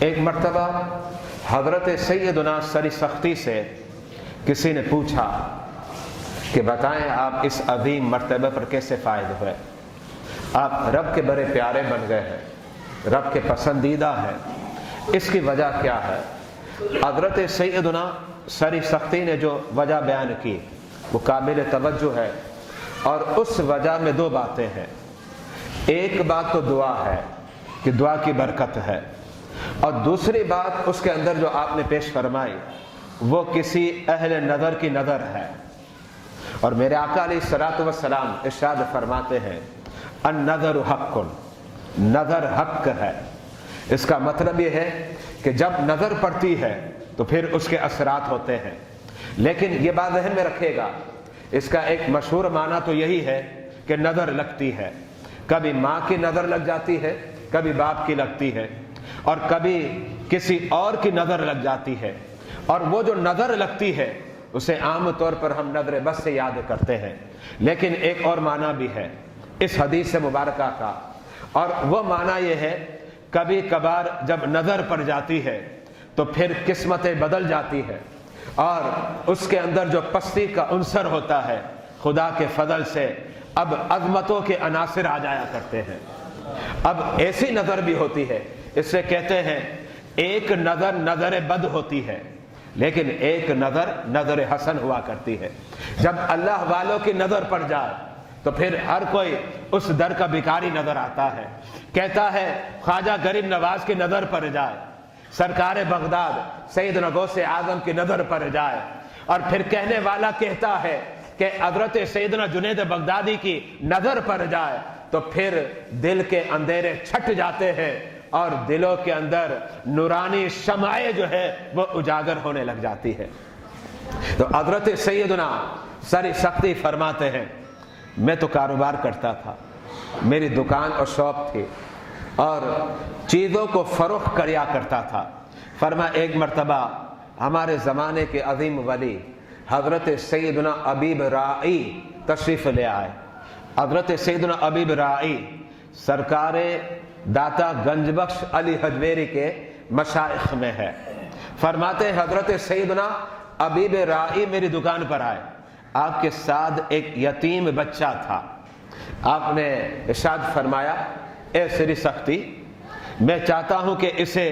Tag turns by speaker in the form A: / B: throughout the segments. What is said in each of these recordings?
A: ایک مرتبہ حضرت سیدنا سری سختی سے کسی نے پوچھا کہ بتائیں آپ اس عظیم مرتبہ پر کیسے فائد ہوئے؟ آپ رب کے بڑے پیارے بن گئے ہیں، رب کے پسندیدہ ہیں، اس کی وجہ کیا ہے؟ حضرت سیدنا سری سختی نے جو وجہ بیان کی وہ قابل توجہ ہے، اور اس وجہ میں دو باتیں ہیں۔ ایک بات تو دعا ہے کہ دعا کی برکت ہے، اور دوسری بات اس کے اندر جو آپ نے پیش فرمائی وہ کسی اہل نظر کی نظر ہے۔ اور میرے آقا علیہ الصلوۃ والسلام ارشاد فرماتے ہیں النظر حق، نظر حق ہے۔ اس کا مطلب یہ ہے کہ جب نظر پڑتی ہے تو پھر اس کے اثرات ہوتے ہیں، لیکن یہ بات ذہن میں رکھے گا، اس کا ایک مشہور معنی تو یہی ہے کہ نظر لگتی ہے، کبھی ماں کی نظر لگ جاتی ہے، کبھی باپ کی لگتی ہے، اور کبھی کسی اور کی نظر لگ جاتی ہے، اور وہ جو نظر لگتی ہے اسے عام طور پر ہم نظر بس سے یاد کرتے ہیں، لیکن ایک اور معنی بھی ہے اس حدیث مبارکہ کا، اور وہ معنی یہ ہے کبھی کبھار جب نظر پڑ جاتی ہے تو پھر قسمتیں بدل جاتی ہے، اور اس کے اندر جو پستی کا عنصر ہوتا ہے خدا کے فضل سے اب عظمتوں کے عناصر آ جایا کرتے ہیں۔ اب ایسی نظر بھی ہوتی ہے، اس سے کہتے ہیں ایک نظر نظر بد ہوتی ہے، لیکن ایک نظر نظر حسن ہوا کرتی ہے۔ جب اللہ والوں کی نظر پڑ جائے تو پھر ہر کوئی اس در کا بھکاری نظر آتا ہے، کہتا ہے خواجہ غریب نواز کی نظر پڑ جائے، سرکار بغداد سیدنا غوث اعظم کی نظر پڑ جائے، اور پھر کہنے والا کہتا ہے کہ حضرت سیدنا جنید بغدادی کی نظر پڑ جائے تو پھر دل کے اندھیرے چھٹ جاتے ہیں اور دلوں کے اندر نورانی شمعیں جو ہے وہ اجاگر ہونے لگ جاتی ہے۔ تو حضرت سیدنا سری سختی فرماتے ہیں میں تو کاروبار کرتا تھا، میری دکان اور شاپ تھی اور چیزوں کو فروخت کریا کرتا تھا۔ فرما ایک مرتبہ ہمارے زمانے کے عظیم ولی حضرت سیدنا ابیب رائی تشریف لے آئے۔ حضرت سیدنا ابیب رائی سرکار داتا گنج بخش علی حجویری کے مشائخ میں ہے۔ فرماتے ہیں حضرت سیدنا ابیب رائی میری دکان پر آئے، آپ کے ساتھ ایک یتیم بچہ تھا۔ آپ نے ارشاد فرمایا اے سری سختی، میں چاہتا ہوں کہ اسے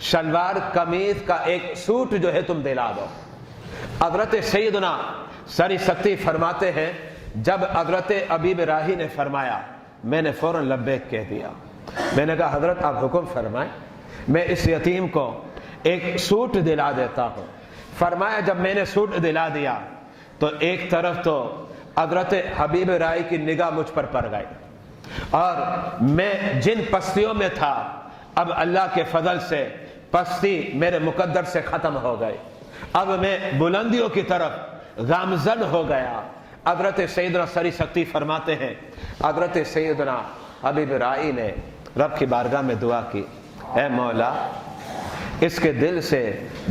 A: شلوار قمیض کا ایک سوٹ جو ہے تم دلا دو۔ حضرت سیدنا سری سختی فرماتے ہیں جب حضرت ابیب راہی نے فرمایا میں نے فوراً لبیک کہہ دیا۔ میں نے کہا حضرت آپ حکم فرمائیں، میں اس یتیم کو ایک سوٹ دلا دیتا ہوں۔ فرمایا جب میں نے سوٹ دلا دیا تو ایک طرف تو حضرت حبیب رائی کی نگاہ مجھ پر پڑ گئی، اور میں جن پستیوں میں تھا اب اللہ کے فضل سے پستی میرے مقدر سے ختم ہو گئی، اب میں بلندیوں کی طرف گامزن ہو گیا۔ حضرت سیدنا سری سختی فرماتے ہیں حضرت سیدنا حبیب رائی نے رب کی بارگاہ میں دعا کی اے مولا اس کے دل سے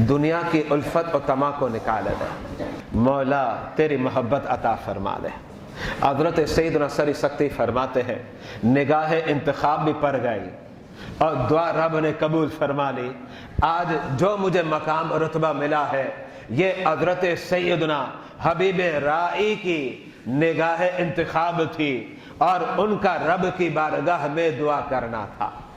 A: دنیا کی الفت اور طمع کو نکال دے، مولا تیری محبت عطا فرما دے۔ حضرت سیدنا سری سختی فرماتے ہیں نگاہ انتخاب بھی پڑ گئی اور دعا رب نے قبول فرما لی۔ آج جو مجھے مقام اور رتبہ ملا ہے یہ حضرت سیدنا حبیب رائی کی نگاہ انتخاب تھی، اور ان کا رب کی بارگاہ میں دعا کرنا تھا۔